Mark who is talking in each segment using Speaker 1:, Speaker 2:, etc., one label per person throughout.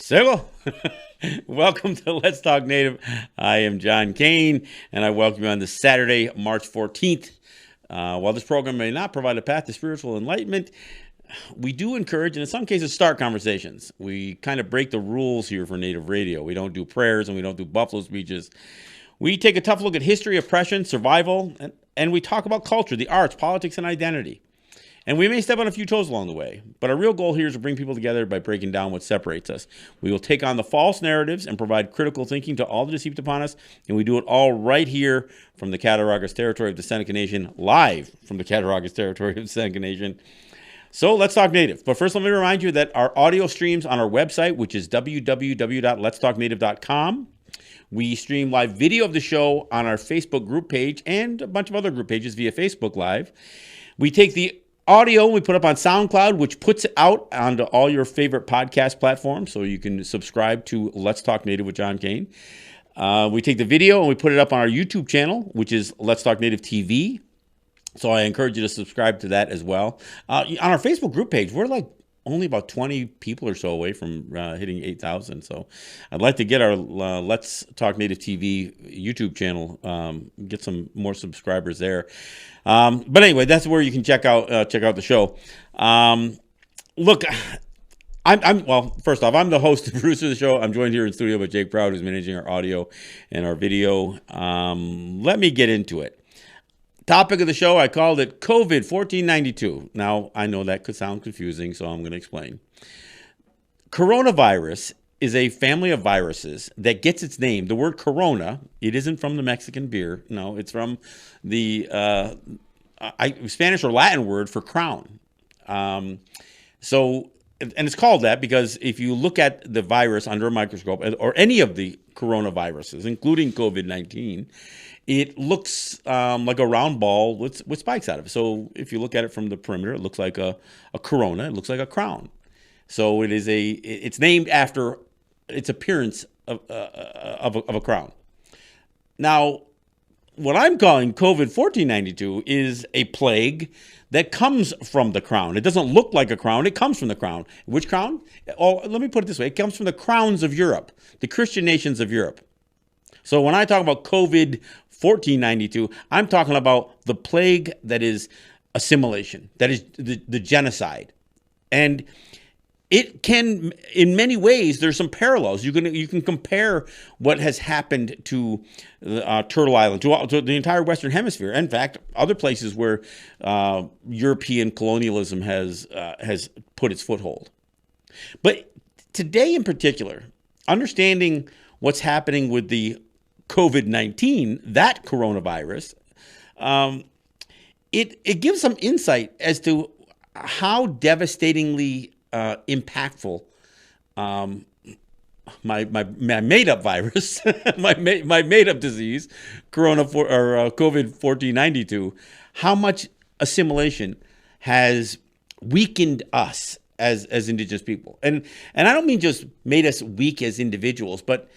Speaker 1: Civil. Welcome to Let's Talk Native. I am John Kane, and I welcome you on this Saturday, March 14th. While this program may not provide a path to spiritual enlightenment, we do encourage, and in some cases, start conversations. We kind of break the rules here for Native radio. We don't do prayers, and we don't do buffalo speeches. We take a tough look at history, oppression, survival, and we talk about culture, the arts, politics, and identity. And we may step on a few toes along the way, but our real goal here is to bring people together by breaking down what separates us. We will take on the false narratives and provide critical thinking to all that is heaped upon us, and we do it all right here from the Cattaraugus territory of the Seneca Nation, live from the Cattaraugus territory of the Seneca Nation. So let's talk native. But first, let me remind you that our audio streams on our website, which is www.letstalknative.com. We stream live video of the show on our Facebook group page and a bunch of other group pages via Facebook Live. We take the audio we put up on SoundCloud, which puts it out onto all your favorite podcast platforms, so you can subscribe to Let's Talk Native with John Kane. We take the video and we put it up on our YouTube channel, which is Let's Talk Native TV. So I encourage you to subscribe to that as well. On our Facebook group page, we're like only about 20 people or so away from hitting 8,000. So I'd like to get our Let's Talk Native TV YouTube channel, get some more subscribers there. But anyway, that's where you can check out the show. Look, well, first off, I'm the host and producer of the show. I'm joined here in studio by Jake Proud, who's managing our audio and our video. Let me get into it. Topic of the show, I called it COVID 1492. Now, I know that could sound confusing, so I'm going to explain. Coronavirus is a family of viruses that gets its name. The word corona, it isn't from the Mexican beer. No, it's from the Spanish or Latin word for crown. And it's called that because if you look at the virus under a microscope, or any of the coronaviruses, including COVID-19, it looks like a round ball with spikes out of it. So if you look at it from the perimeter, it looks like a corona. It looks like a crown. So it's named after its appearance of a crown. Now, what I'm calling COVID 1492 is a plague that comes from the crown. It doesn't look like a crown. It comes from the crown. Which crown? Oh, let me put it this way. It comes from the crowns of Europe, the Christian nations of Europe. So when I talk about COVID 1492, I'm talking about the plague that is assimilation, that is the genocide. And it can, in many ways, there's some parallels. You can compare what has happened to Turtle Island, to the entire Western Hemisphere. In fact, other places where European colonialism has put its foothold. But today in particular, understanding what's happening with the COVID-19, that coronavirus, it gives some insight as to how devastatingly impactful my made-up virus, my made-up disease, COVID 1492, how much assimilation has weakened us as indigenous people, and I don't mean just made us weak as individuals, but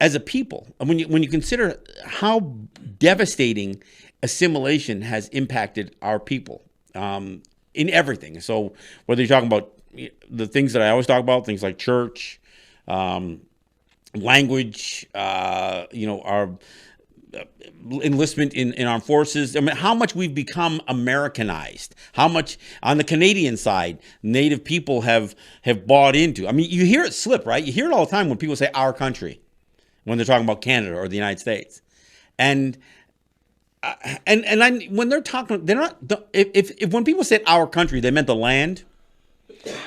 Speaker 1: as a people. And when you consider how devastating assimilation has impacted our people in everything. So whether you're talking about the things that I always talk about, things like church, language, our enlistment in armed forces. I mean, how much we've become Americanized, how much on the Canadian side, Native people have bought into. I mean, you hear it slip, right? You hear it all the time when people say our country, when they're talking about Canada or the United States. And when they're talking, they're not, if when people said our country, they meant the land,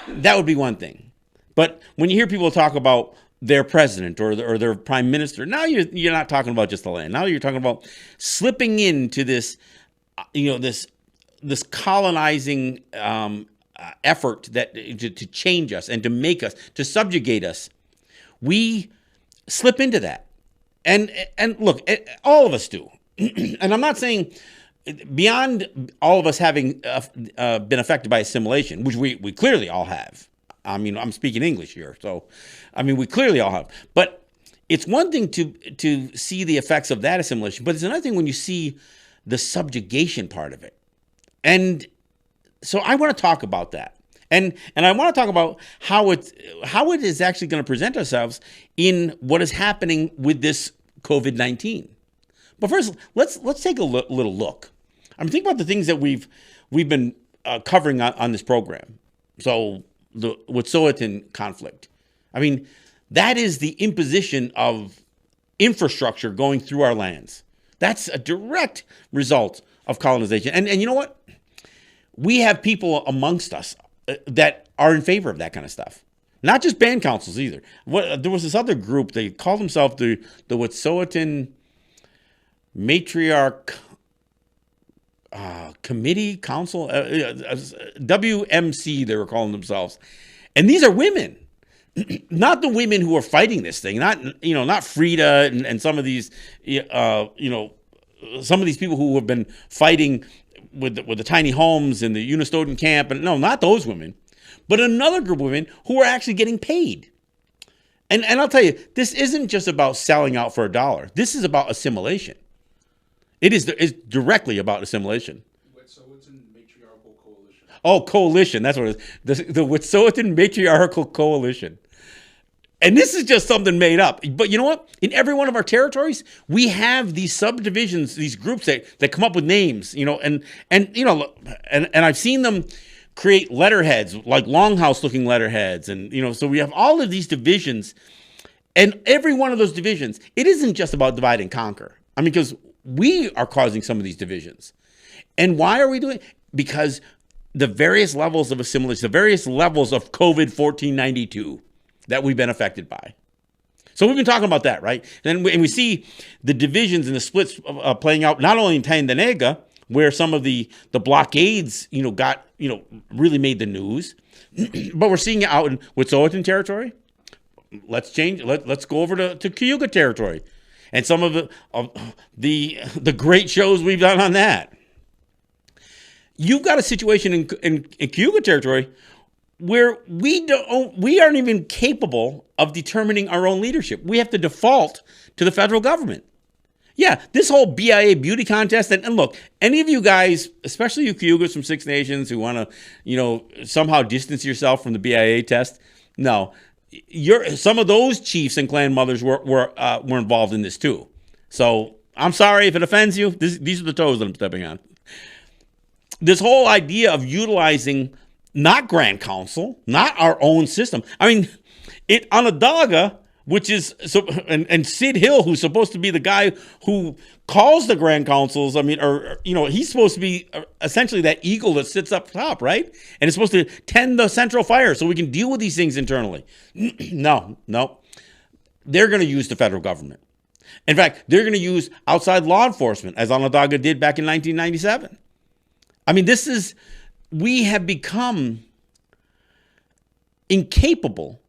Speaker 1: that would be one thing. But when you hear people talk about their president or their prime minister, now you're not talking about just the land. Now you're talking about slipping into this, this colonizing effort that to change us and to make us, to subjugate us. We slip into that. And look, all of us do. And I'm not saying beyond all of us having been affected by assimilation, which we clearly all have. I mean, I'm speaking English here. So, I mean, we clearly all have. But it's one thing to see the effects of that assimilation, but it's another thing when you see the subjugation part of it. And so I want to talk about that. And I want to talk about how it is actually going to present ourselves in what is happening with this COVID-19. But first, let's take a little look. I mean, think about the things that we've been covering on this program. So the Wet'suwet'en conflict. I mean, that is the imposition of infrastructure going through our lands. That's a direct result of colonization. And you know what? We have people amongst us that are in favor of that kind of stuff. Not just band councils either. There was this other group, they called themselves the Wet'suwet'en Matriarch Committee Council, WMC they were calling themselves. And these are women. Not the women who are fighting this thing, not Frida and some of these, some of these people who have been fighting with the tiny homes and the Unistoten camp, and no, not those women, but another group of women who are actually getting paid. And I'll tell you, this isn't just about selling out for $1. This is about assimilation. It's directly about assimilation.
Speaker 2: Wet'suwet'en Matriarchal Coalition.
Speaker 1: Oh, coalition. That's what it is. The Wet'suwet'en Matriarchal Coalition. And this is just something made up. But you know what? In every one of our territories, we have these subdivisions, these groups that come up with names, and I've seen them create letterheads, like longhouse-looking letterheads. And, so we have all of these divisions. And every one of those divisions, it isn't just about divide and conquer. I mean, because we are causing some of these divisions. And why are we doing it? Because the various levels of assimilation, the various levels of COVID-1492 that we've been affected by. So we've been talking about that, right? And we see the divisions and the splits playing out not only in Tandanega, where some of the blockades, got, really made the news, but we're seeing it out in Wet'suwet'en territory. Let's change. Let's go over to Cayuga territory, and some of the great shows we've done on that. You've got a situation in Cayuga territory where we aren't even capable of determining our own leadership. We have to default to the federal government. Yeah, this whole BIA beauty contest, and look, any of you guys, especially you Cayugas from Six Nations who want to, somehow distance yourself from the BIA test, no, some of those chiefs and clan mothers were involved in this too. So I'm sorry if it offends you. These are the toes that I'm stepping on. This whole idea of utilizing not Grand Council, not our own system. I mean, Onondaga, which is and Sid Hill, who's supposed to be the guy who calls the Grand Councils. I mean, he's supposed to be essentially that eagle that sits up top, right? And it's supposed to tend the central fire so we can deal with these things internally. No, they're going to use the federal government. In fact, they're going to use outside law enforcement, as Onondaga did back in 1997. I mean, we have become incapable,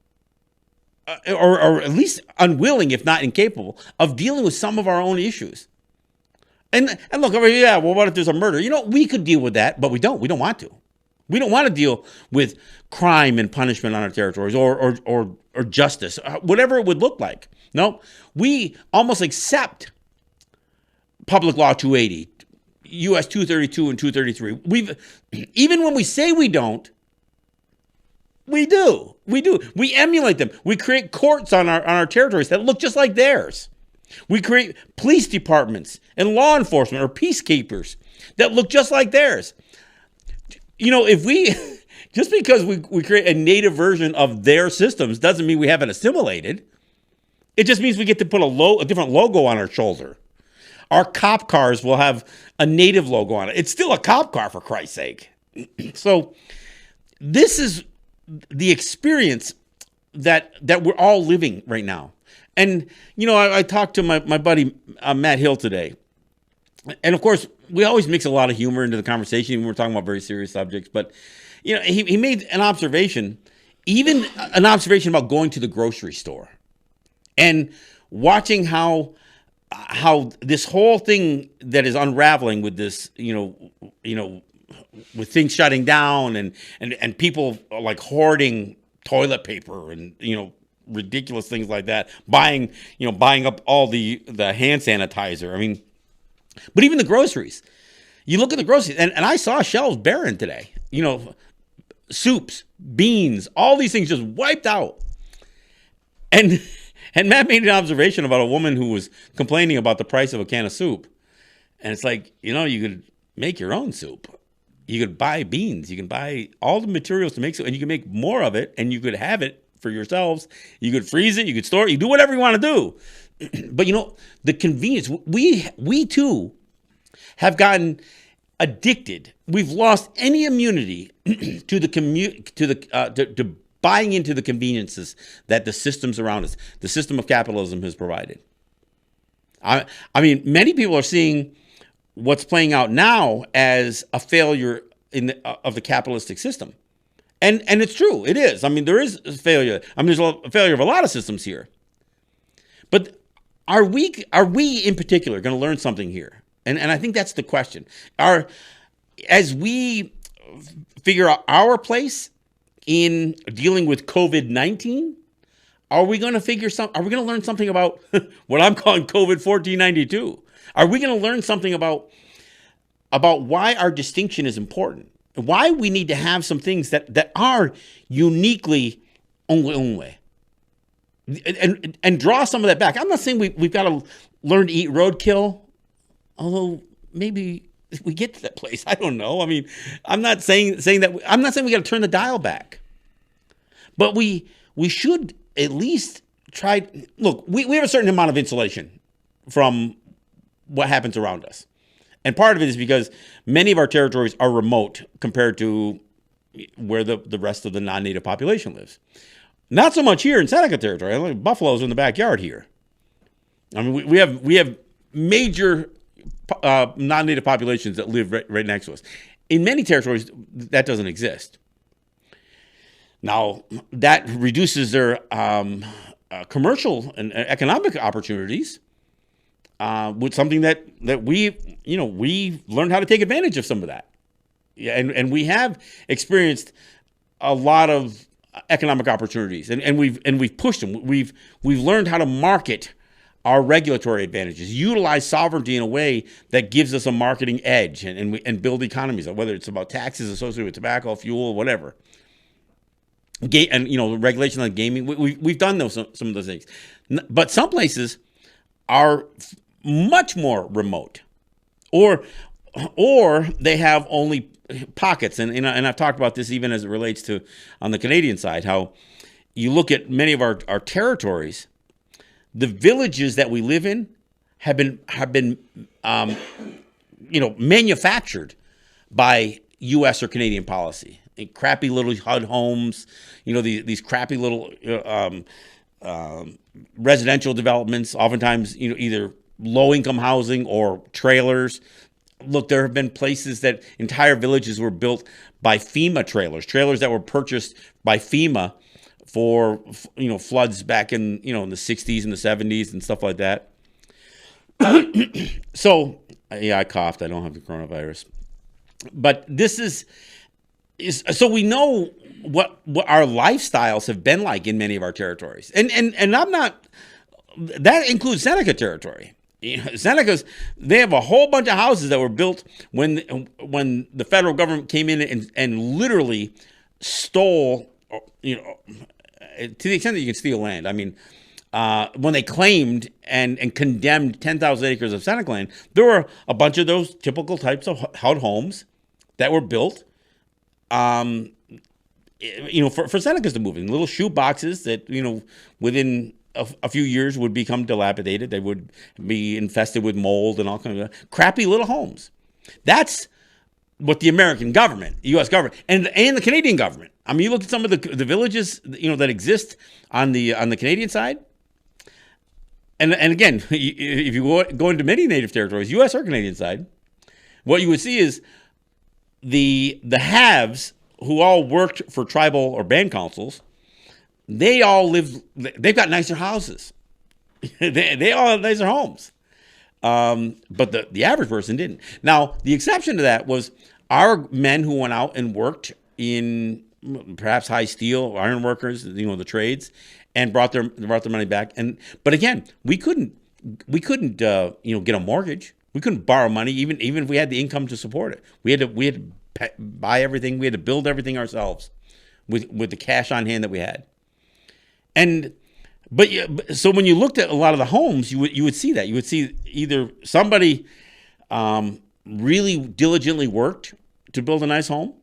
Speaker 1: or at least unwilling, if not incapable, of dealing with some of our own issues. And look, yeah, well, what if there's a murder? We could deal with that, but we don't. We don't want to. We don't want to deal with crime and punishment on our territories or justice, whatever it would look like. No, we almost accept Public Law 280, U.S. 232 and 233. Even when we say we don't, we do. We emulate them. We create courts on our territories that look just like theirs. We create police departments and law enforcement or peacekeepers that look just like theirs. If we just because we create a native version of their systems doesn't mean we haven't assimilated. It just means we get to put a different logo on our shoulder. Our cop cars will have a native logo on it. It's still a cop car, for Christ's sake. So this is the experience that we're all living right now. And, I talked to my buddy Matt Hill today. And, of course, we always mix a lot of humor into the conversation when we're talking about very serious subjects. But, he made an observation, even an observation about going to the grocery store and watching how this whole thing that is unraveling with this, with things shutting down and people like hoarding toilet paper and, ridiculous things like that, buying up all the hand sanitizer. I mean, but even the groceries, you look at the groceries and I saw shelves barren today, soups, beans, all these things just wiped out. And and Matt made an observation about a woman who was complaining about the price of a can of soup. And it's like, you could make your own soup. You could buy beans. You can buy all the materials to make soup, and you can make more of it, and you could have it for yourselves. You could freeze it. You could store it. You do whatever you want to do. But the convenience. We too have gotten addicted. We've lost any immunity to to buying into the conveniences that the systems around us, the system of capitalism, has provided. I mean, many people are seeing what's playing out now as a failure of the capitalistic system. And it's true. It is. I mean, there is a failure. I mean, there's a failure of a lot of systems here. But are we in particular going to learn something here? And I think that's the question. As we figure out our place in dealing with COVID-19, are we going to learn something about what I'm calling COVID 1492? Are we going to learn something about why our distinction is important? Why we need to have some things that are uniquely onwe, and draw some of that back. I'm not saying we've got to learn to eat roadkill, although maybe if we get to that place, I don't know. I mean, I'm not saying that. I'm not saying we got to turn the dial back, but we should at least try. Look, we have a certain amount of insulation from what happens around us. And part of it is because many of our territories are remote compared to where the rest of the non-native population lives. Not so much here in Seneca territory. Like buffaloes in the backyard here. I mean, we have major non-native populations that live right next to us. In many territories, that doesn't exist. Now, that reduces their commercial and economic opportunities. With something that we learned how to take advantage of some of that. Yeah, and we have experienced a lot of economic opportunities, and we've pushed them. We've learned how to market our regulatory advantages, utilize sovereignty in a way that gives us a marketing edge, and build economies, whether it's about taxes associated with tobacco, fuel, whatever. And regulation on gaming. We've done some of those things, but some places are much more remote, or they have only pockets. And I've talked about this even as it relates to on the Canadian side, how you look at many of our territories, the villages that we live in have been manufactured by U.S. or Canadian policy. And crappy little HUD homes, these crappy little residential developments, oftentimes either low-income housing or trailers. Look, there have been places that entire villages were built by FEMA trailers that were purchased by FEMA for floods back in in the 60s and the 70s and stuff like that. So yeah, I coughed. I don't have the coronavirus, but this is so we know what our lifestyles have been like in many of our territories, and I'm not. That includes Seneca territory. Senecas, they have a whole bunch of houses that were built when the federal government came in and literally stole, to the extent that you can steal land. I mean, when they claimed and condemned 10,000 acres of Seneca land, there were a bunch of those typical types of HUD homes that were built, for Senecas to move in, little shoe boxes that, within a few years would become dilapidated. They would be infested with mold and all kinds of crappy little homes. That's what the American government, the U.S. government, and the Canadian government. I mean, you look at some of the villages, that exist on the Canadian side. And again, if you go into many native territories, U.S. or Canadian side, what you would see is the haves who all worked for tribal or band councils. They all live. They've got nicer houses. they all have nicer homes. But the average person didn't. Now, the exception to that was our men who went out and worked in perhaps high steel, iron workers, the trades, and brought their money back. But again, we couldn't get a mortgage. We couldn't borrow money, even if we had the income to support it. We had to buy everything. We had to build everything ourselves. with the cash on hand that we had. And so when you looked at a lot of the homes, you would see that. You would see either somebody really diligently worked to build a nice home,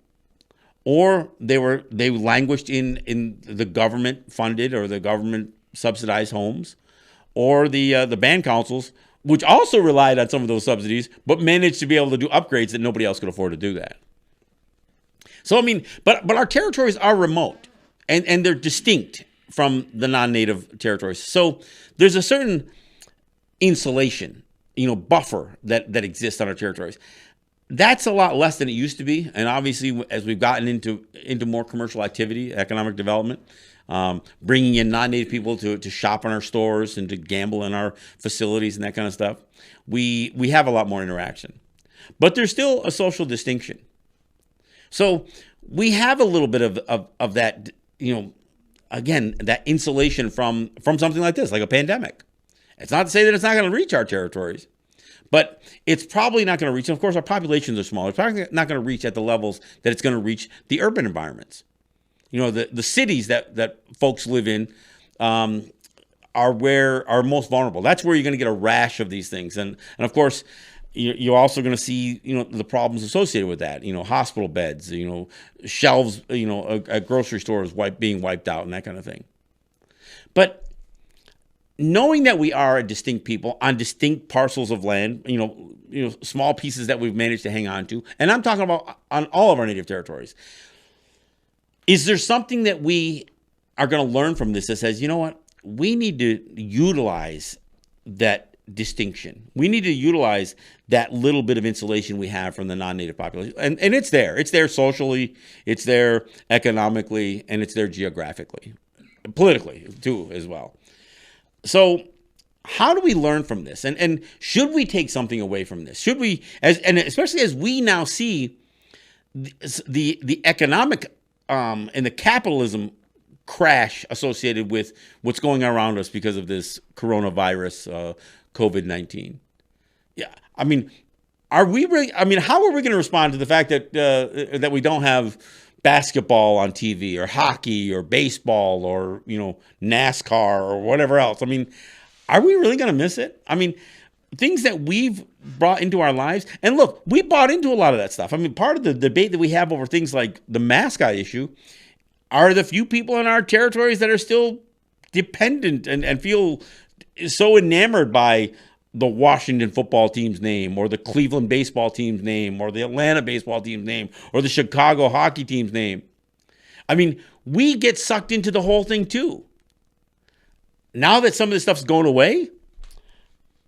Speaker 1: or they languished in the government funded or the government subsidized homes, or the band councils, which also relied on some of those subsidies, but managed to be able to do upgrades that nobody else could afford to do that. So I mean, but our territories are remote and they're distinct from the non-native territories. So there's a certain insulation, buffer that exists on our territories. That's a lot less than it used to be. And obviously, as we've gotten into more commercial activity, economic development, bringing in non-native people to shop in our stores and to gamble in our facilities and that kind of stuff, we have a lot more interaction. But there's still a social distinction. So we have a little bit of that, again, that insulation from something like this, like a pandemic. It's not to say that it's not going to reach our territories, but it's probably not going to reach. And of course, our populations are small. It's probably not going to reach at the levels that it's going to reach the urban environments. The cities that folks live in are most vulnerable. That's where you're going to get a rash of these things. And of course, you're also going to see, the problems associated with that, hospital beds, shelves, at grocery stores being wiped out and that kind of thing. But knowing that we are a distinct people on distinct parcels of land, small pieces that we've managed to hang on to, and I'm talking about on all of our native territories, is there something that we are going to learn from this that says, we need to utilize that distinction. We need to utilize that little bit of insulation we have from the non-native population. And it's there. It's there socially, it's there economically, and it's there geographically, politically too as well. So how do we learn from this? And should we take something away from this? Should we, and especially as we now see the economic and the capitalism crash associated with what's going on around us because of this coronavirus, COVID-19. Yeah, I mean, how are we going to respond to the fact that we don't have basketball on TV or hockey or baseball or, NASCAR or whatever else? I mean, are we really going to miss it? I mean, things that we've brought into our lives. And look, we bought into a lot of that stuff. I mean, part of the debate that we have over things like the mascot issue are the few people in our territories that are still dependent and feel so enamored by the Washington football team's name or the Cleveland baseball team's name or the Atlanta baseball team's name or the Chicago hockey team's name. I mean, we get sucked into the whole thing too. Now that some of this stuff's going away,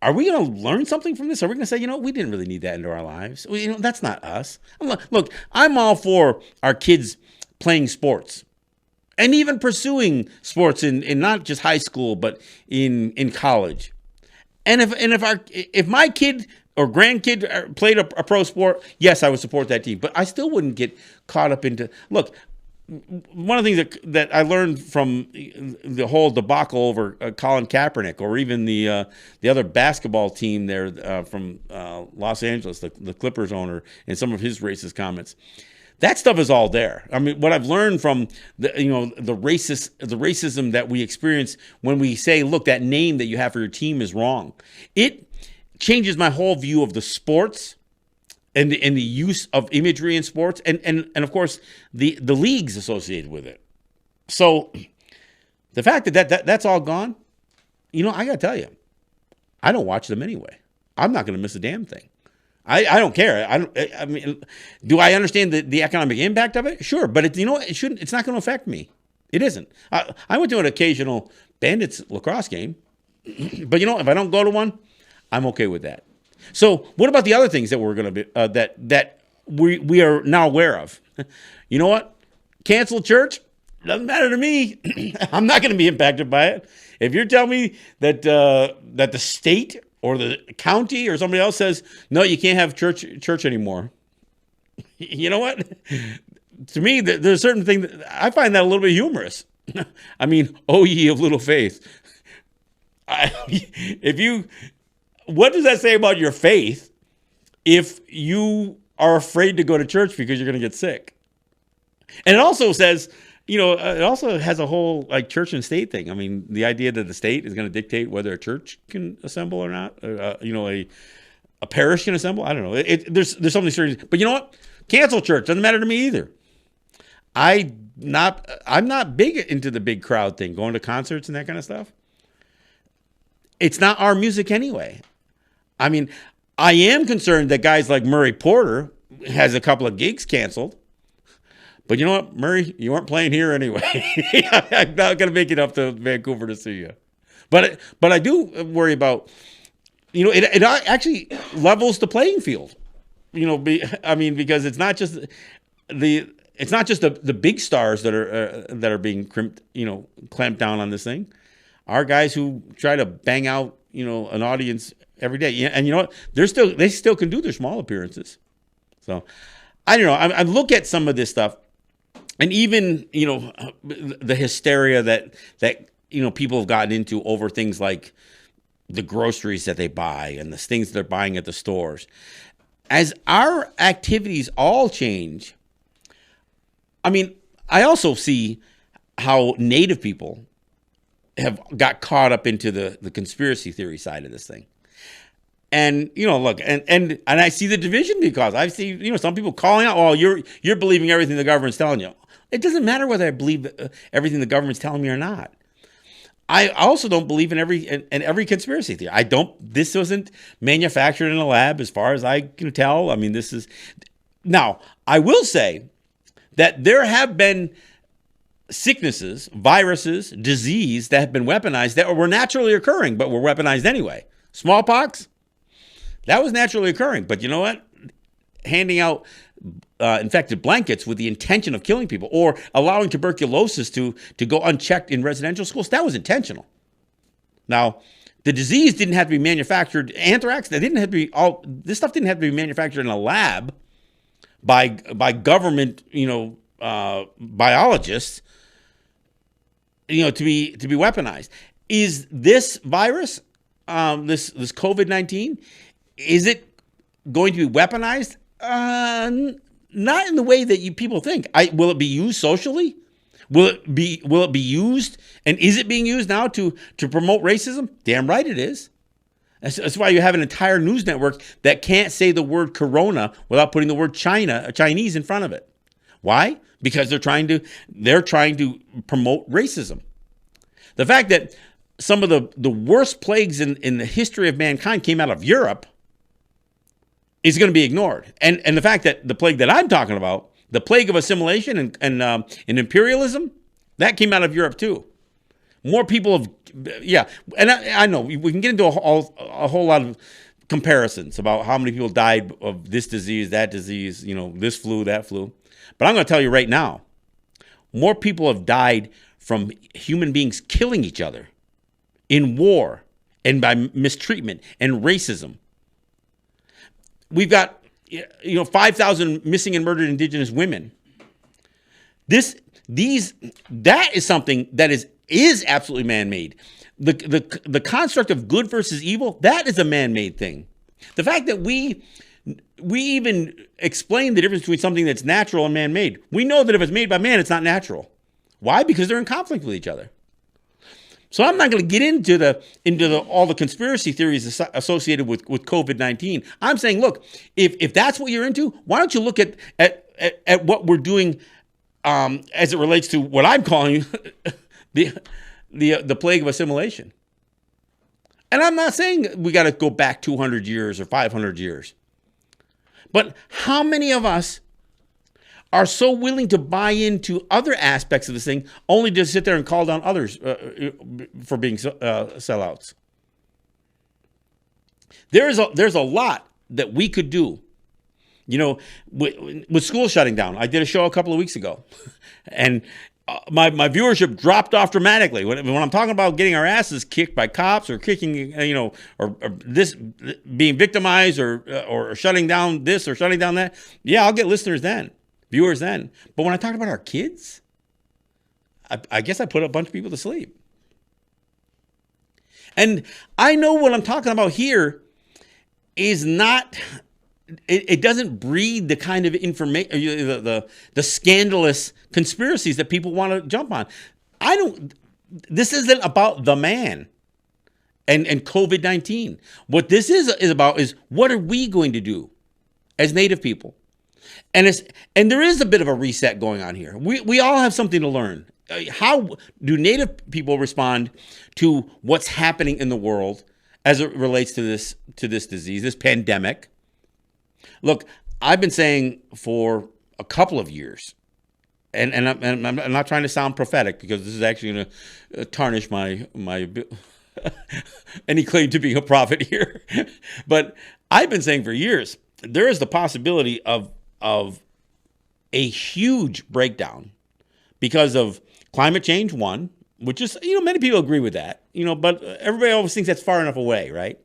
Speaker 1: are we going to learn something from this? Are we going to say, we didn't really need that into our lives? That's not us. Look, I'm all for our kids playing sports and even pursuing sports in not just high school, but in college. And if my kid or grandkid played a pro sport, yes, I would support that team. But I still wouldn't get caught up into, look, one of the things that I learned from the whole debacle over Colin Kaepernick, or even the other basketball team there from Los Angeles, the Clippers owner, and some of his racist comments, that stuff is all there. I mean, what I've learned from the racism that we experience when we say, look, that name that you have for your team is wrong. It changes my whole view of the sports and the use of imagery in sports, and of course the leagues associated with it. So the fact that's all gone, I got to tell you, I don't watch them anyway. I'm not going to miss a damn thing. I don't care. I mean, do I understand the economic impact of it? Sure, but it shouldn't. It's not going to affect me. It isn't. I went to an occasional Bandits lacrosse game, but if I don't go to one, I'm okay with that. So what about the other things that we're going to be that we are now aware of? You know what? Cancel church? Doesn't matter to me. I'm not going to be impacted by it. If you're telling me that the state or the county or somebody else says, no, you can't have church anymore. You know what? To me, there's a certain thing that I find that a little bit humorous. I mean, oh, ye of little faith. What does that say about your faith if you are afraid to go to church because you're going to get sick? And it also says, it also has a whole like church and state thing. I mean, the idea that the state is going to dictate whether a church can assemble or not, a parish can assemble. I don't know. There's something serious. But you know what? Cancel church. Doesn't matter to me either. I'm not big into the big crowd thing, going to concerts and that kind of stuff. It's not our music anyway. I mean, I am concerned that guys like Murray Porter has a couple of gigs canceled. But you know what, Murray, you weren't playing here anyway. I'm not going to make it up to Vancouver to see you. But I do worry about, it actually levels the playing field. Because it's not just the big stars that are being clamped down on this thing. Our guys who try to bang out, an audience every day. And you know what? They still can do their small appearances. So I don't know. I look at some of this stuff. And even, the hysteria that people have gotten into over things like the groceries that they buy and the things they're buying at the stores. As our activities all change, I mean, I also see how Native people have got caught up into the conspiracy theory side of this thing. And, look, and I see the division because I see, some people calling out, oh, you're believing everything the government's telling you. It doesn't matter whether I believe everything the government's telling me or not. I also don't believe in every conspiracy theory. This wasn't manufactured in a lab as far as I can tell. I mean, now, I will say that there have been sicknesses, viruses, disease that have been weaponized that were naturally occurring, but were weaponized anyway. Smallpox, that was naturally occurring. But you know what? Handing out infected blankets with the intention of killing people or allowing tuberculosis to go unchecked in residential schools, that was intentional. Now, the disease didn't have to be manufactured. Anthrax, this stuff didn't have to be manufactured in a lab by government, biologists, to be weaponized. Is this virus, this COVID-19, is it going to be weaponized? Not in the way that people think. Will it be used socially? Will it be used? And is it being used now to promote racism? Damn right it is. That's why you have an entire news network that can't say the word corona without putting the word Chinese in front of it. Why? Because they're trying to promote racism. The fact that some of the worst plagues in the history of mankind came out of Europe is going to be ignored. And the fact that the plague that I'm talking about, the plague of assimilation and imperialism, that came out of Europe too. More people have, and I know we can get into a whole lot of comparisons about how many people died of this disease, that disease, this flu, that flu. But I'm going to tell you right now, more people have died from human beings killing each other in war and by mistreatment and racism. We've got 5,000 missing and murdered Indigenous women. That is something that is absolutely man-made. The construct of good versus evil, that is a man-made thing. The fact that we even explain the difference between something that's natural and man-made. We know that if it's made by man, it's not natural. Why? Because they're in conflict with each other. So I'm not going to get into all the conspiracy theories associated with COVID-19. I'm saying, look, if that's what you're into, why don't you look at what we're doing as it relates to what I'm calling the plague of assimilation. And I'm not saying we got to go back 200 years or 500 years. But how many of us are so willing to buy into other aspects of this thing only to sit there and call down others for being sellouts? There's a lot that we could do. With school shutting down, I did a show a couple of weeks ago, and my viewership dropped off dramatically. When I'm talking about getting our asses kicked by cops or kicking, or this being victimized or shutting down this or shutting down that, yeah, I'll get listeners then. Viewers then. But when I talk about our kids, I guess I put a bunch of people to sleep. And I know what I'm talking about here is not it doesn't breed the kind of information, the scandalous conspiracies that people want to jump on. I don't. This isn't about the man and COVID-19. What this is about is what are we going to do as Native people? And there is a bit of a reset going on here. We all have something to learn. How do Native people respond to what's happening in the world as it relates to this disease, this pandemic? Look, I've been saying for a couple of years, and I'm not trying to sound prophetic because this is actually going to tarnish my any claim to being a prophet here. But I've been saying for years there is the possibility of a huge breakdown because of climate change, one, which is, many people agree with that, but everybody always thinks that's far enough away, right?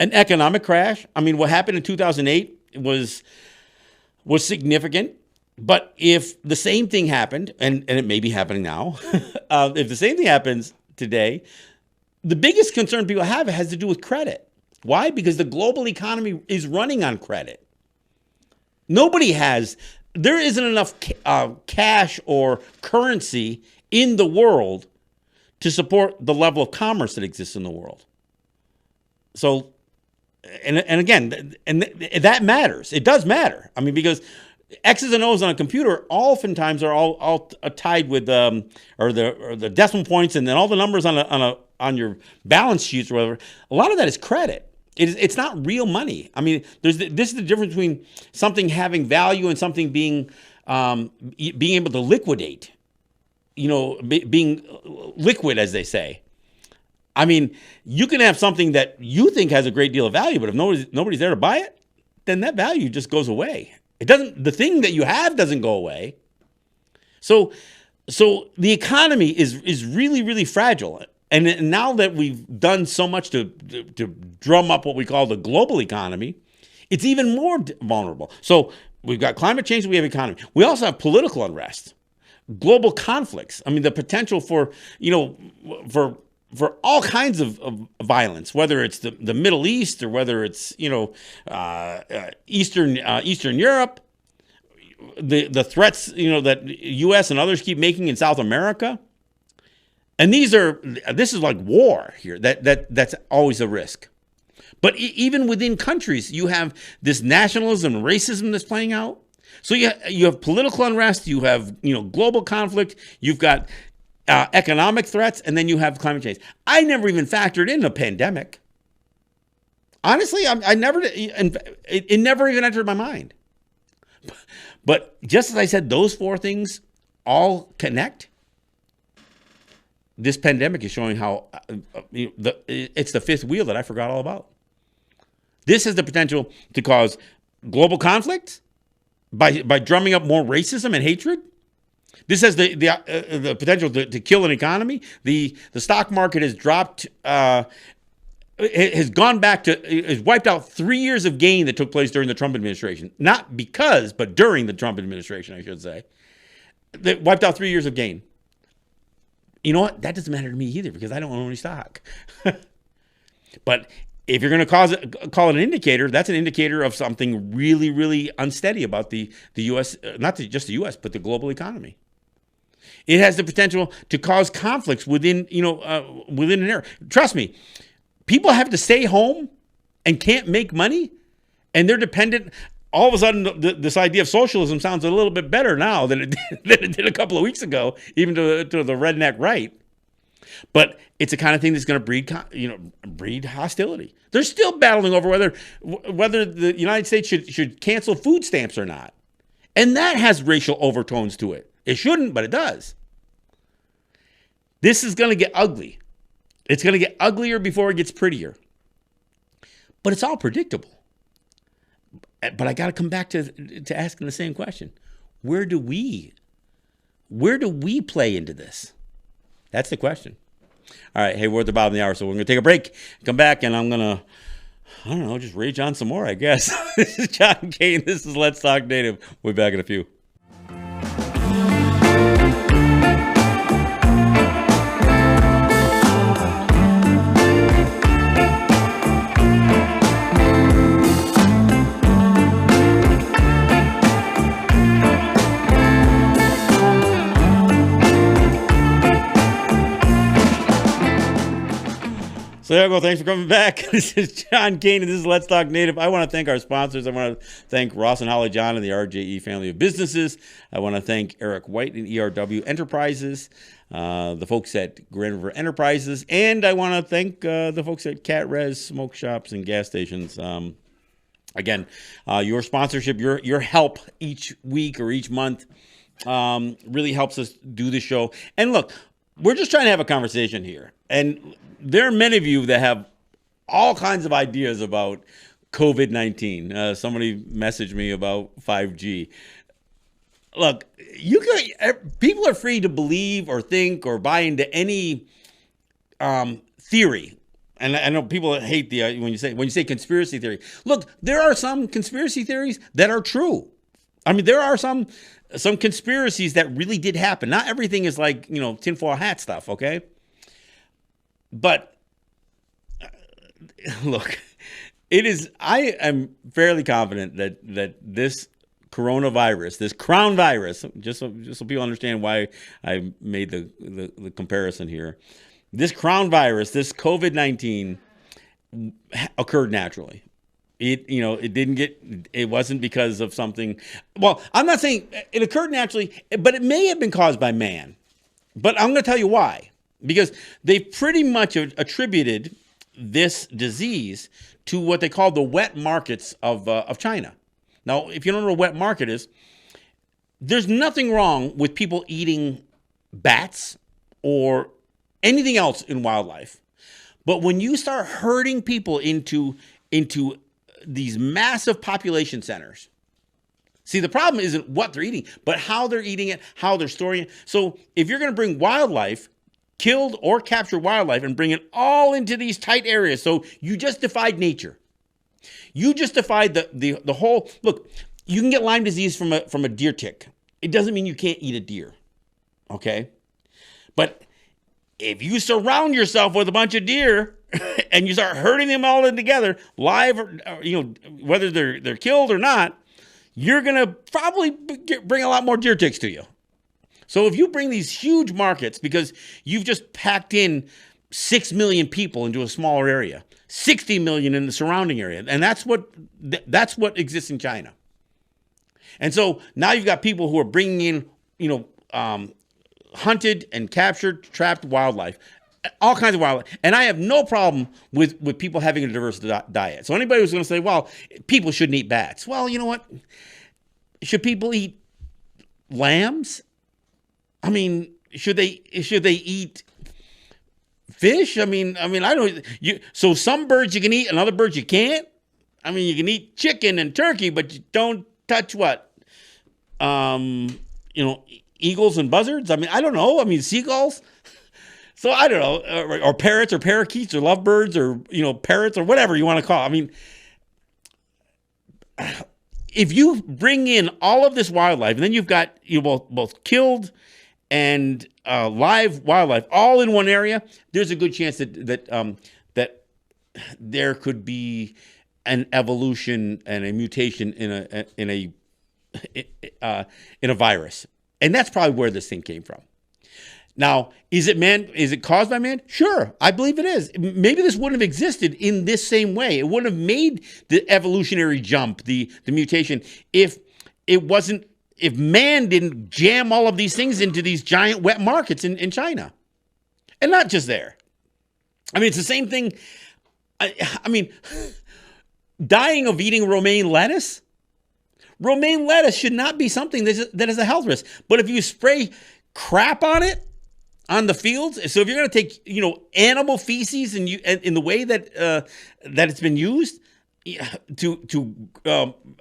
Speaker 1: An economic crash. I mean, what happened in 2008 was significant. But if the same thing happened, and it may be happening now, if the same thing happens today, the biggest concern people have has to do with credit. Why? Because the global economy is running on credit. There isn't enough cash or currency in the world to support the level of commerce that exists in the world. So, and again, and that matters. It does matter. I mean, because X's and O's on a computer oftentimes are all tied with or the decimal points and then all the numbers on your balance sheets or whatever. A lot of that is credit. It's not real money. I mean, this is the difference between something having value and something being able to liquidate. Being liquid, as they say. I mean, you can have something that you think has a great deal of value, but if nobody's there to buy it, then that value just goes away. The thing that you have doesn't go away. So the economy is really, really fragile. And now that we've done so much to drum up what we call the global economy, it's even more vulnerable. So we've got climate change, we have economy. We also have political unrest, global conflicts. I mean, the potential for all kinds of violence, whether it's the Middle East or whether it's Eastern Europe, the threats that U.S. and others keep making in South America. And this is like war here. That's always a risk. But even within countries, you have this nationalism and racism that's playing out. So you have political unrest, you have global conflict, you've got economic threats, and then you have climate change. I never even factored in a pandemic. Honestly, it never even entered my mind. But just as I said, those four things all connect. This pandemic is showing how it's the fifth wheel that I forgot all about. This has the potential to cause global conflict by drumming up more racism and hatred. This has the potential to kill an economy. The stock market has dropped, has gone back has wiped out 3 years of gain that took place during the Trump administration. Not because, but during the Trump administration, I should say. That wiped out 3 years of gain. You know what? That doesn't matter to me either because I don't own any stock. But if you're going to call it an indicator, that's an indicator of something really, really unsteady about the U.S., not just the U.S., but the global economy. It has the potential to cause conflicts within an area. Trust me, people have to stay home and can't make money, and they're dependent. All of a sudden, this idea of socialism sounds a little bit better now than it did a couple of weeks ago, even to the redneck right. But it's the kind of thing that's going to breed hostility. They're still battling over whether the United States should cancel food stamps or not, and that has racial overtones to it. It shouldn't, but it does. This is going to get ugly. It's going to get uglier before it gets prettier. But it's all predictable. But I got to come back to asking the same question. Where do we play into this? That's the question. All right. Hey, we're at the bottom of the hour, so we're going to take a break, come back, and I'm going to, just rage on some more, I guess. This is John Kane. This is Let's Talk Native. We'll be back in a few. So there we go. Thanks for coming back. This is John Kane, and this is Let's Talk Native. I want to thank our sponsors. I want to thank Ross and Holly John and the RJE family of businesses. I want to thank Eric White and ERW Enterprises, the folks at Grand River Enterprises, and I want to thank the folks at Cat Res Smoke Shops and Gas Stations. Again, your sponsorship, your help each week or each month really helps us do the show. And look, we're just trying to have a conversation here. And there are many of you that have all kinds of ideas about COVID-19. Somebody messaged me about 5G. Look, people are free to believe or think or buy into any theory. And I know people hate the when you say conspiracy theory. Look, there are some conspiracy theories that are true. I mean, there are some conspiracies that really did happen. Not everything is like, tinfoil hat stuff, okay? But look, I am fairly confident that this coronavirus, this crown virus, just so people understand why I made the comparison here. This crown virus, this COVID-19 occurred naturally. It wasn't because of something. Well, I'm not saying it occurred naturally, but it may have been caused by man. But I'm going to tell you why. Because they pretty much attributed this disease to what they call the wet markets of China. Now, if you don't know what a wet market is, there's nothing wrong with people eating bats or anything else in wildlife. But when you start herding people into these massive population centers, see, the problem isn't what they're eating, but how they're eating it, how they're storing it. So if you're going to bring wildlife, killed or captured wildlife, and bring it all into these tight areas, so you just defied nature. You just defied the whole. Look, you can get Lyme disease from a deer tick. It doesn't mean you can't eat a deer, okay? But if you surround yourself with a bunch of deer and you start herding them all in together, live, or, whether they're killed or not, you're going to probably bring a lot more deer ticks to you. So if you bring these huge markets, because you've just packed in 6 million people into a smaller area, 60 million in the surrounding area, and that's what exists in China. And so now you've got people who are bringing in, hunted and captured, trapped wildlife, all kinds of wildlife. And I have no problem with people having a diverse diet. So anybody who's going to say, well, people shouldn't eat bats. Well, you know what? Should people eat lambs? I mean, should they eat fish? I mean, I don't. So some birds you can eat, and other birds you can't. I mean, you can eat chicken and turkey, but you don't touch what? Eagles and buzzards. I mean, I don't know. I mean, seagulls. So I don't know, or parrots or parakeets or lovebirds or parrots or whatever you want to call it. I mean, if you bring in all of this wildlife, and then you've got both killed and live wildlife all in one area, there's a good chance that there could be an evolution and a mutation in a virus, and that's probably where this thing came from. Now, is it caused by man? Sure, I believe it is. Maybe this wouldn't have existed in this same way. It wouldn't have made the evolutionary jump, the mutation, if man didn't jam all of these things into these giant wet markets in China. And not just there. I mean, it's the same thing. I mean, dying of eating romaine lettuce? Romaine lettuce should not be something that is a health risk. But if you spray crap on it, on the fields, so if you're going to take animal feces and in the way that it's been used to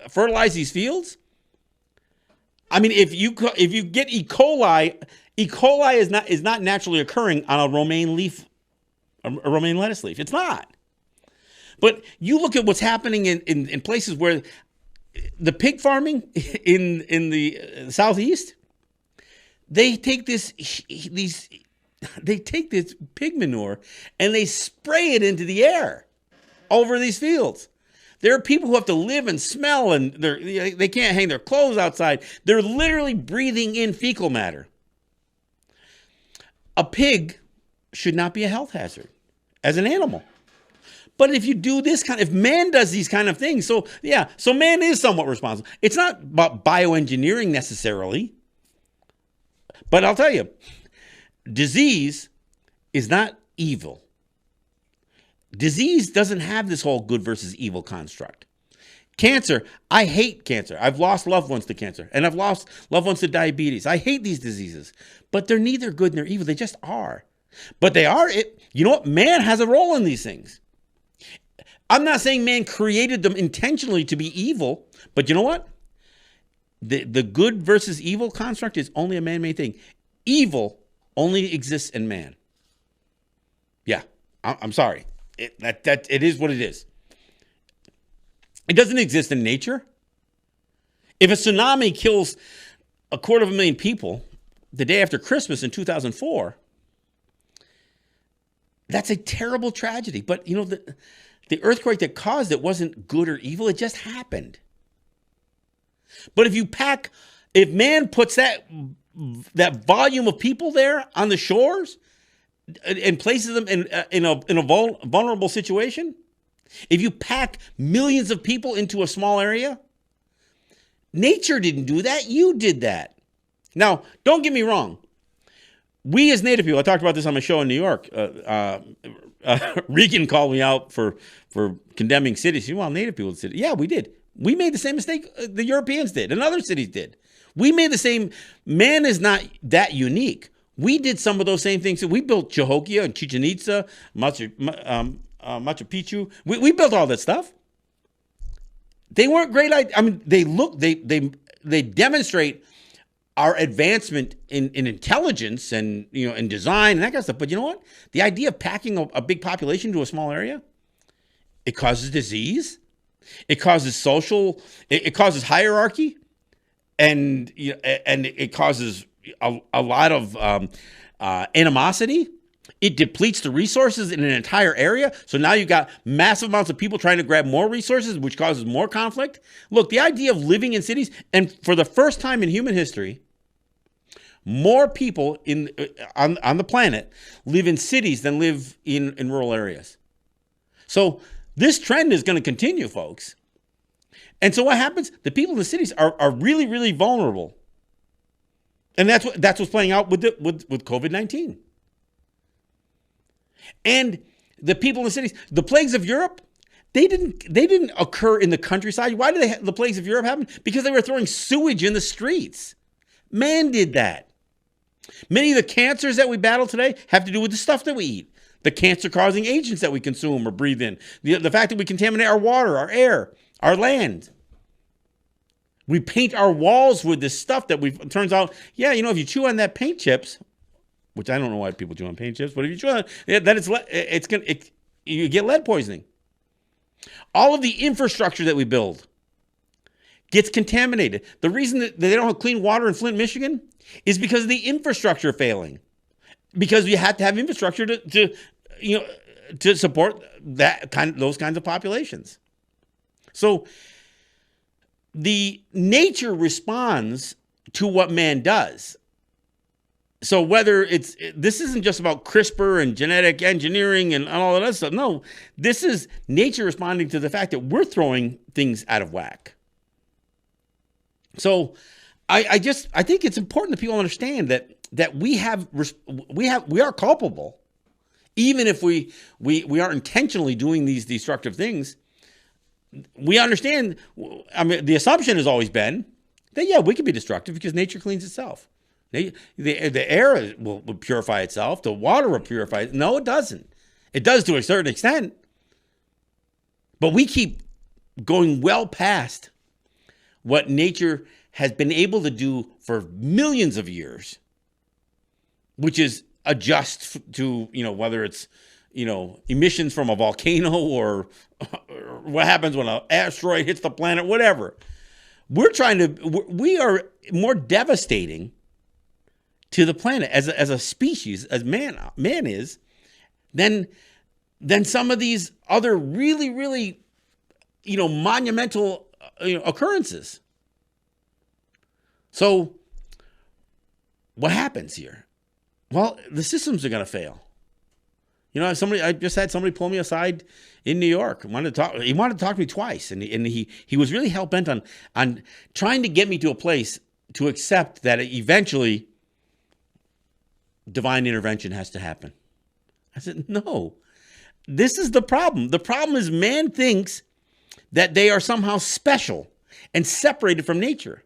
Speaker 1: fertilize these fields, I mean, if you get E. coli is not naturally occurring on a romaine lettuce leaf. It's not. But you look at what's happening in places where the pig farming in the southeast. They take this pig manure and they spray it into the air over these fields. There are people who have to live and smell, and they can't hang their clothes outside. They're literally breathing in fecal matter. A pig should not be a health hazard as an animal. But if you do this if man does these kind of things, so yeah, so man is somewhat responsible. It's not about bioengineering necessarily, but I'll tell you, disease is not evil. Disease doesn't have this whole good versus evil construct. Cancer, I hate cancer. I've lost loved ones to cancer, and I've lost loved ones to diabetes. I hate these diseases, but they're neither good nor evil. They just are. But they are it. You know what? Man has a role in these things. I'm not saying man created them intentionally to be evil, but you know what? The good versus evil construct is only a man-made thing. Evil only exists in man. Yeah, I'm sorry. It is what it is. It doesn't exist in nature. If a tsunami kills 250,000 people the day after Christmas in 2004, that's a terrible tragedy. But you know, the earthquake that caused it wasn't good or evil. It just happened. But if man puts that volume of people there on the shores and places them in a vulnerable situation, if you pack millions of people into a small area, nature didn't do that. You did that. Now, don't get me wrong. We as Native people, I talked about this on my show in New York. Regan called me out for condemning cities. He said, well, Native people did. Yeah, we did. We made the same mistake the Europeans did and other cities did. We made the same. Man is not that unique. We did some of those same things. We built Cahokia and Chichen Itza, Machu Picchu. We built all that stuff. They weren't great. I mean, they demonstrate our advancement in intelligence and in design and that kind of stuff. But you know what? The idea of packing a big population to a small area, it causes disease. It causes it causes hierarchy, and it causes a lot of animosity. It depletes the resources in an entire area. So now you've got massive amounts of people trying to grab more resources, which causes more conflict. Look, the idea of living in cities, and for the first time in human history, more people on the planet live in cities than live in rural areas. So this trend is going to continue, folks. And so what happens? The people in the cities are really, really vulnerable. And that's what's playing out with COVID-19. And the people in the cities, the plagues of Europe, they didn't occur in the countryside. Why did the plagues of Europe happen? Because they were throwing sewage in the streets. Man did that. Many of the cancers that we battle today have to do with the stuff that we eat, the cancer-causing agents that we consume or breathe in, the fact that we contaminate our water, our air, our land. We paint our walls with this stuff that it turns out, if you chew on that paint chips, which I don't know why people chew on paint chips, but if you chew on it, then you get lead poisoning. All of the infrastructure that we build gets contaminated. The reason that they don't have clean water in Flint, Michigan, is because of the infrastructure failing. Because you have to have infrastructure to support those kinds of populations. So the nature responds to what man does. So whether this isn't just about CRISPR and genetic engineering and all of that stuff. No, this is nature responding to the fact that we're throwing things out of whack. So I think it's important that people understand that we are culpable, even if we aren't intentionally doing these destructive things. We understand. I mean, the assumption has always been that we can be destructive because nature cleans itself. The air will purify itself. The water will purify it. No, it doesn't. It does to a certain extent, but we keep going well past what nature has been able to do for millions of years, which is adjust to, whether it's, emissions from a volcano or what happens when an asteroid hits the planet, whatever. We are more devastating to the planet as a species, as man is, than some of these other really, really, monumental, occurrences. So what happens here? Well, the systems are going to fail. You know, I just had somebody pull me aside in New York. He wanted to talk to me twice, and he was really hell bent on trying to get me to a place to accept that eventually divine intervention has to happen. I said, no. This is the problem. The problem is man thinks that they are somehow special and separated from nature.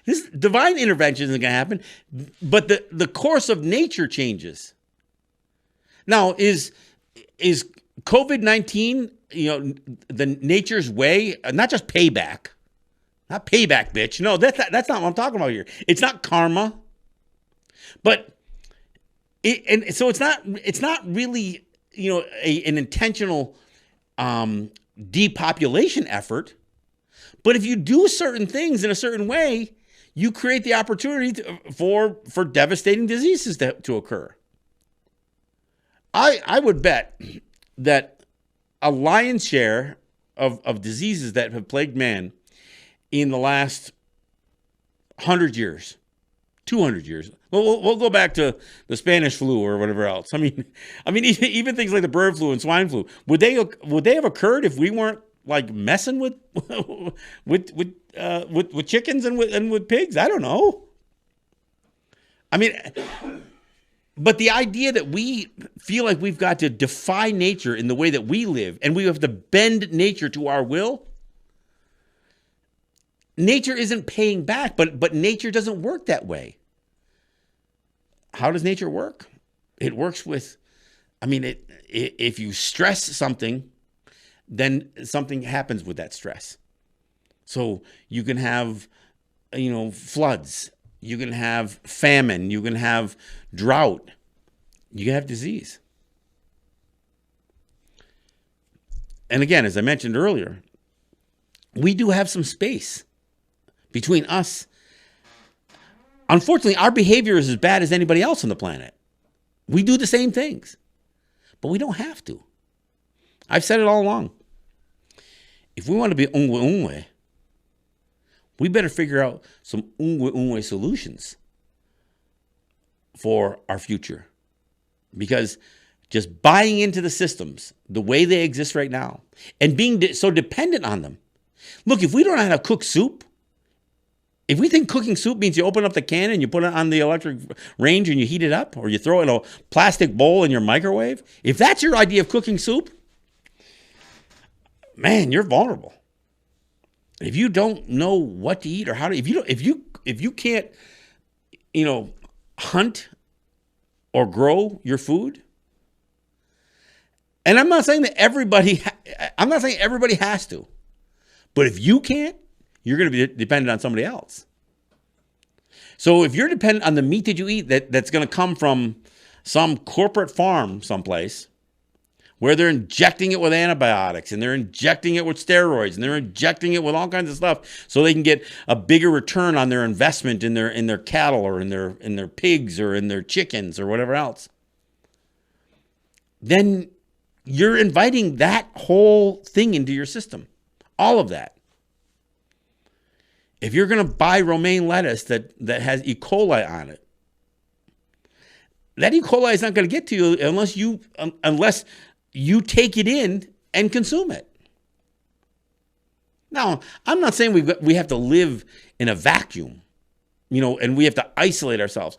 Speaker 1: This divine intervention isn't going to happen, but the course of nature changes. Now, is COVID-19, the nature's way, not just payback, not payback, bitch. No, that's not what I'm talking about here. It's not karma, but so it's not really, an intentional depopulation effort. But if you do certain things in a certain way, you create the opportunity for devastating diseases to occur. I would bet that a lion's share of diseases that have plagued man in the last 100 years, 200 years, we'll go back to the Spanish flu or whatever else. I mean, even things like the bird flu and swine flu, would they have occurred if we weren't like messing with chickens and with pigs? I don't know. I mean, but the idea that we feel like we've got to defy nature in the way that we live, and we have to bend nature to our will. Nature isn't paying back, but nature doesn't work that way. How does nature work? It works with, if you stress something, then something happens with that stress. So you can have, floods. You can have famine. You can have drought. You can have disease. And again, as I mentioned earlier, we do have some space between us. Unfortunately, our behavior is as bad as anybody else on the planet. We do the same things, but we don't have to. I've said it all along. If we want to be unwe, we better figure out some unwe solutions for our future. Because just buying into the systems the way they exist right now and being so dependent on them. Look, if we don't know how to cook soup, if we think cooking soup means you open up the can and you put it on the electric range and you heat it up, or you throw it in a plastic bowl in your microwave, if that's your idea of cooking soup, man, you're vulnerable. If you don't know what to eat or how to, if you can't, hunt or grow your food, and I'm not saying that everybody has to, but if you can't, you're going to be dependent on somebody else. So if you're dependent on the meat that you eat that's going to come from some corporate farm someplace where they're injecting it with antibiotics and they're injecting it with steroids and they're injecting it with all kinds of stuff so they can get a bigger return on their investment in their cattle or in their pigs or in their chickens or whatever else, then you're inviting that whole thing into your system. All of that. If you're going to buy romaine lettuce that has E. coli on it, that E. coli is not going to get to you unless you take it in and consume it. Now, I'm not saying we have to live in a vacuum, and we have to isolate ourselves.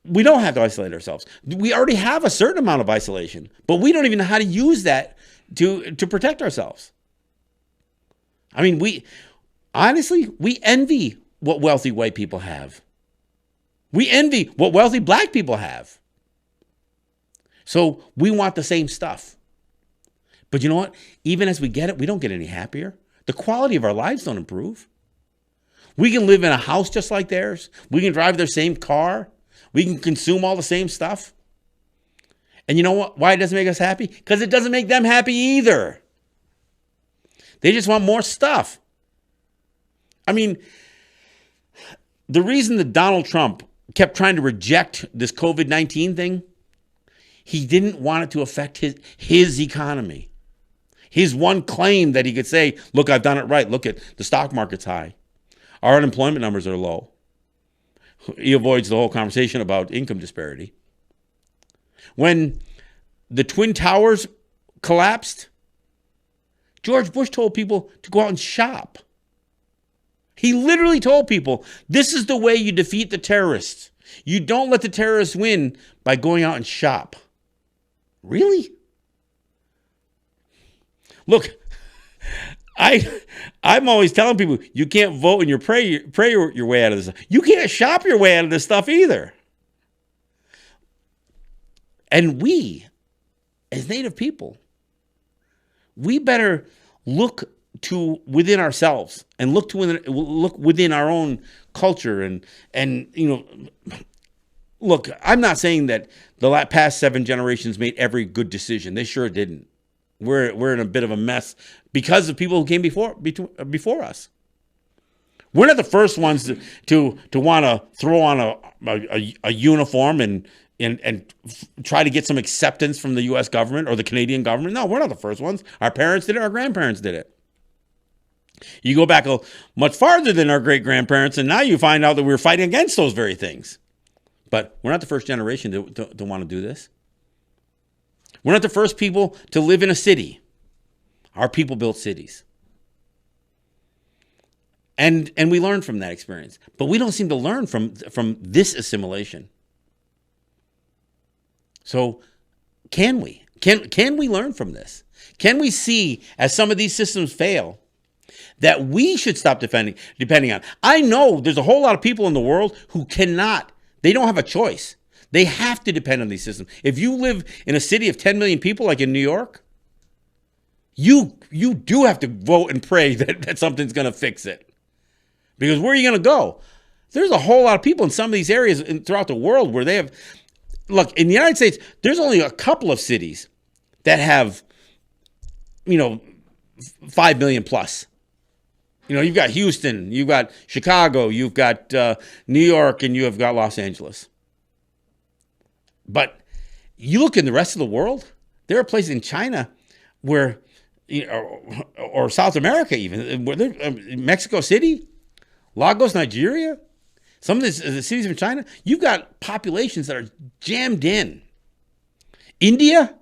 Speaker 1: We don't have to isolate ourselves. We already have a certain amount of isolation, but we don't even know how to use that to protect ourselves. We envy what wealthy white people have. We envy what wealthy black people have. So we want the same stuff. But you know what? Even as we get it, we don't get any happier. The quality of our lives don't improve. We can live in a house just like theirs. We can drive their same car. We can consume all the same stuff. And you know what? Why it doesn't make us happy? Because it doesn't make them happy either. They just want more stuff. The reason that Donald Trump kept trying to reject this COVID-19 thing, he didn't want it to affect his economy. His one claim that he could say, look, I've done it right. Look, at the stock market's high. Our unemployment numbers are low. He avoids the whole conversation about income disparity. When the Twin Towers collapsed, George Bush told people to go out and shop. He literally told people, this is the way you defeat the terrorists. You don't let the terrorists win by going out and shop. Really? Look, I'm always telling people, you can't vote and pray your way out of this. You can't shop your way out of this stuff either. And we, as Native people, we better look to within ourselves and look within our own culture and look, I'm not saying that the past 7 generations made every good decision. They sure didn't. We're in a bit of a mess because of people who came before us. We're not the first ones to want to throw on a uniform and try to get some acceptance from the U.S. government or the Canadian government. No, we're not the first ones. Our parents did it. Our grandparents did it. You go back much farther than our great-grandparents, and now you find out that we were fighting against those very things. But we're not the first generation to want to do this. We're not the first people to live in a city. Our people built cities. And we learned from that experience. But we don't seem to learn from this assimilation. So can we? Can we learn from this? Can we see, as some of these systems fail, that we should stop depending on? I know there's a whole lot of people in the world who cannot. They don't have a choice. They have to depend on these systems. If you live in a city of 10 million people like in New York, you do have to vote and pray that something's going to fix it. Because where are you going to go? There's a whole lot of people in some of these areas throughout the world where they have... Look, in the United States, there's only a couple of cities that have, 5 million plus. You've got Houston, you've got Chicago, you've got New York, and you have got Los Angeles. But you look in the rest of the world, there are places in China where, or South America even, where Mexico City, Lagos, Nigeria, some of the cities in China, you've got populations that are jammed in. India,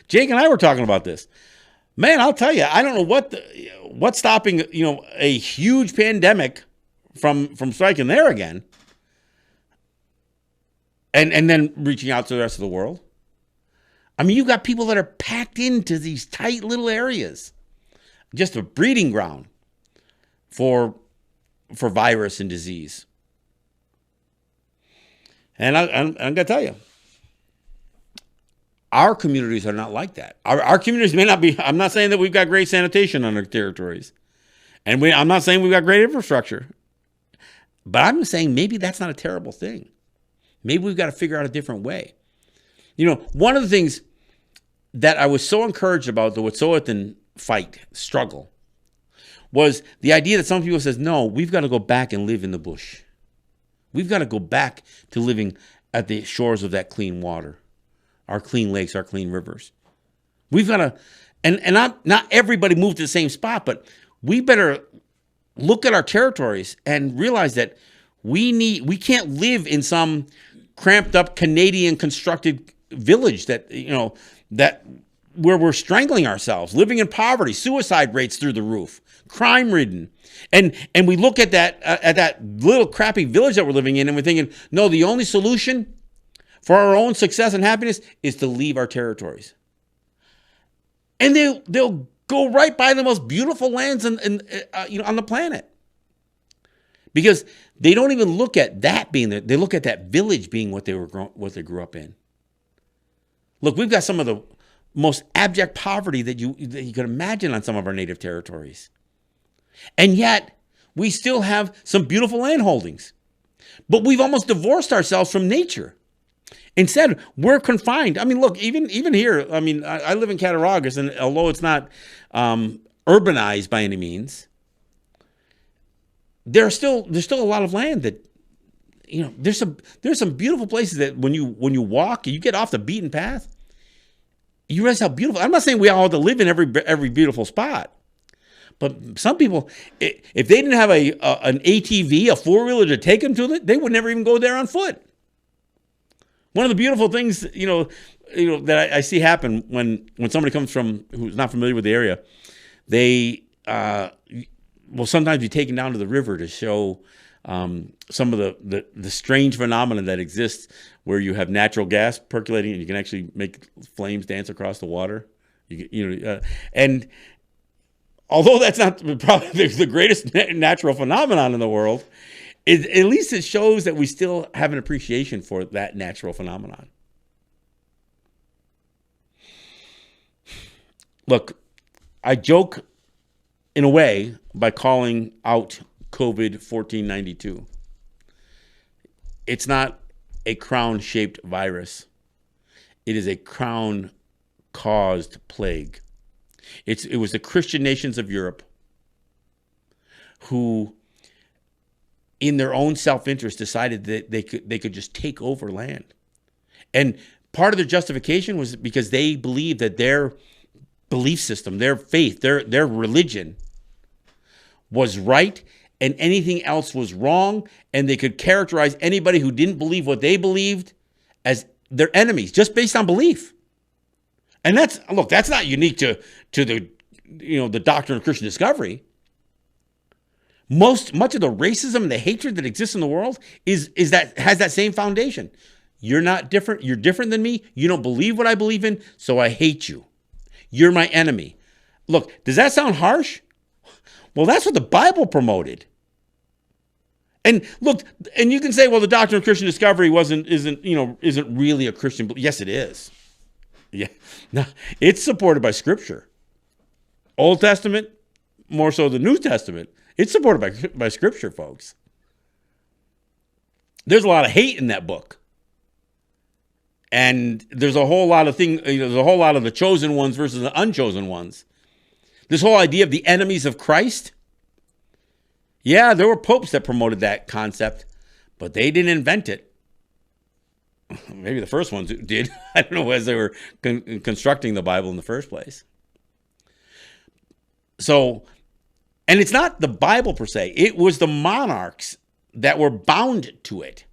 Speaker 1: Jake and I were talking about this. Man, I'll tell you, I don't know what's stopping, a huge pandemic from striking there again. And then reaching out to the rest of the world. I mean, you've got people that are packed into these tight little areas. Just a breeding ground for virus and disease. And I'm going to tell you, our communities are not like that. Our communities may not be, I'm not saying that we've got great sanitation on our territories. And I'm not saying we've got great infrastructure. But I'm saying maybe that's not a terrible thing. Maybe we've got to figure out a different way. One of the things that I was so encouraged about the Wet'suwet'en struggle, was the idea that some people says, no, we've got to go back and live in the bush. We've got to go back to living at the shores of that clean water, our clean lakes, our clean rivers. We've got to, and not everybody moved to the same spot, but we better look at our territories and realize that we can't live in some cramped up Canadian constructed village that where we're strangling ourselves, living in poverty, suicide rates through the roof, crime ridden. And we look at that little crappy village that we're living in and we're thinking, no, the only solution for our own success and happiness is to leave our territories. And they'll go right by the most beautiful lands on the planet. Because they don't even look at that being there. They look at that village being what they grew up in. Look, we've got some of the most abject poverty that you could imagine on some of our native territories. And yet, we still have some beautiful land holdings. But we've almost divorced ourselves from nature. Instead, we're confined. I mean, look, even here, I live in Cattaraugus, and although it's not urbanized by any means, there's still a lot of land that, there's some beautiful places that when you walk, you get off the beaten path, you realize how beautiful. I'm not saying we all have to live in every beautiful spot, but some people, if they didn't have an ATV, a four-wheeler to take them to it, they would never even go there on foot. One of the beautiful things, that I see happen when somebody comes from who's not familiar with the area, they will sometimes be taken down to the river to show some of the strange phenomenon that exists where you have natural gas percolating and you can actually make flames dance across the water. And although that's not probably the greatest natural phenomenon in the world, at least it shows that we still have an appreciation for that natural phenomenon. Look, I joke in a way by calling out COVID 1492. It's not a crown-shaped virus. It is a crown-caused plague. It was the Christian nations of Europe who, in their own self-interest, decided that they could just take over land. And part of their justification was because they believed that their belief system, their faith, their religion was right and anything else was wrong, and they could characterize anybody who didn't believe what they believed as their enemies just based on belief. And that's not unique to the doctrine of Christian discovery. Much of the racism and the hatred that exists in the world has that same foundation. You're not different. You're different than me. You don't believe what I believe in, so I hate you. You're my enemy. Look, does that sound harsh? Well, that's what the Bible promoted. And look, and you can say, well, the doctrine of Christian discovery isn't really a Christian. Yes, it is. Yeah, no, it's supported by Scripture. Old Testament, more so the New Testament. It's supported by Scripture, folks. There's a lot of hate in that book. And there's a whole lot of there's a whole lot of the chosen ones versus the unchosen ones. This whole idea of the enemies of Christ. Yeah, there were popes that promoted that concept, but they didn't invent it. Maybe the first ones did. I don't know, as they were constructing the Bible in the first place. So, and it's not the Bible per se. It was the monarchs that were bound to it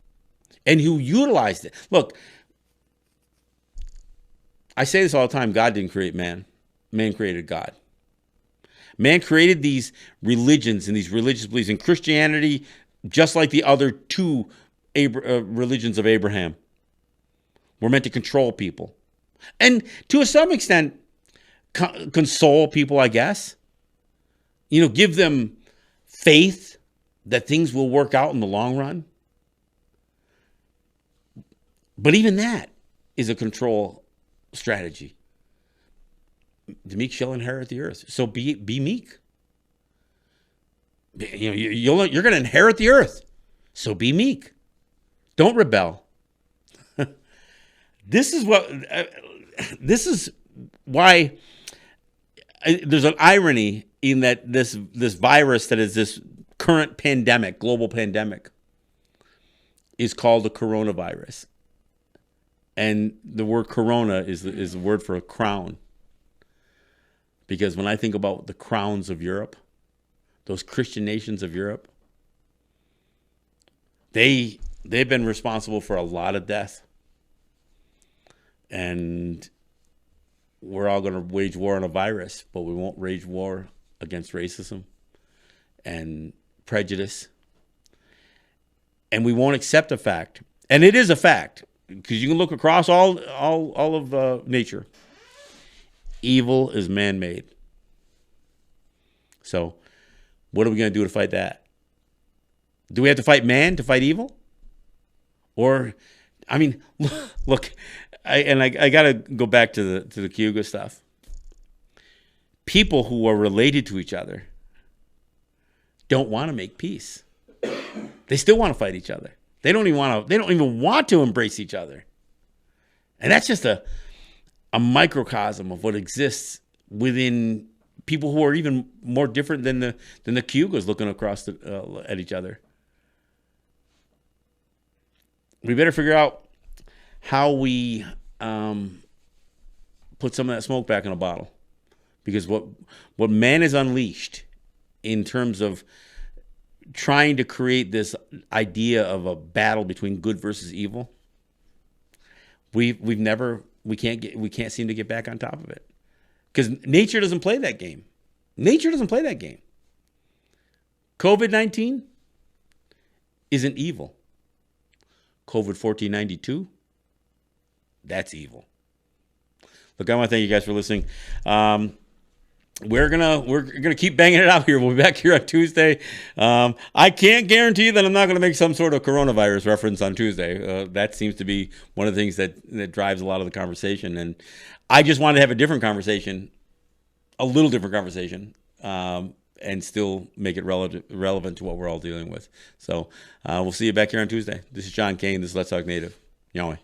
Speaker 1: and who utilized it. Look, I say this all the time. God didn't create man. Man created God. Man created these religions and these religious beliefs. And Christianity, just like the other two religions of Abraham, were meant to control people. And to some extent, console people, I guess. Give them faith that things will work out in the long run. But even that is a control strategy. The meek shall inherit the earth. So be meek. You're going to inherit the earth. So be meek. Don't rebel. This is why there's an irony in that this virus that is this current pandemic, global pandemic, is called the coronavirus. And the word corona is the word for a crown. Because when I think about the crowns of Europe, those Christian nations of Europe, they've been responsible for a lot of death. And we're all going to wage war on a virus, but we won't wage war against racism and prejudice. And we won't accept a fact. And it is a fact, because you can look across all of nature. Evil is man-made. So what are we going to do to fight that? Do we have to fight man to fight evil? Or, I mean, look, I got to go back to the Cayuga stuff. People who are related to each other don't want to make peace. They still want to fight each other. They don't even want to embrace each other. And that's just a microcosm of what exists within people who are even more different than the Cayugas looking across at each other. We better figure out how we put some of that smoke back in a bottle, because what man has unleashed in terms of trying to create this idea of a battle between good versus evil, we've never we can't seem to get back on top of it because nature doesn't play that game. Nature doesn't play that game. COVID-19 isn't evil. COVID-1492, that's evil. Look, I want to thank you guys for listening. We're gonna keep banging it out here. We'll be back here on Tuesday. I can't guarantee that I'm not gonna make some sort of coronavirus reference on Tuesday. That seems to be one of the things that drives a lot of the conversation. And I just wanted to have a different conversation, a little different conversation, and still make it relevant to what we're all dealing with. So we'll see you back here on Tuesday. This is John Kane. This is Let's Talk Native. Yahweh.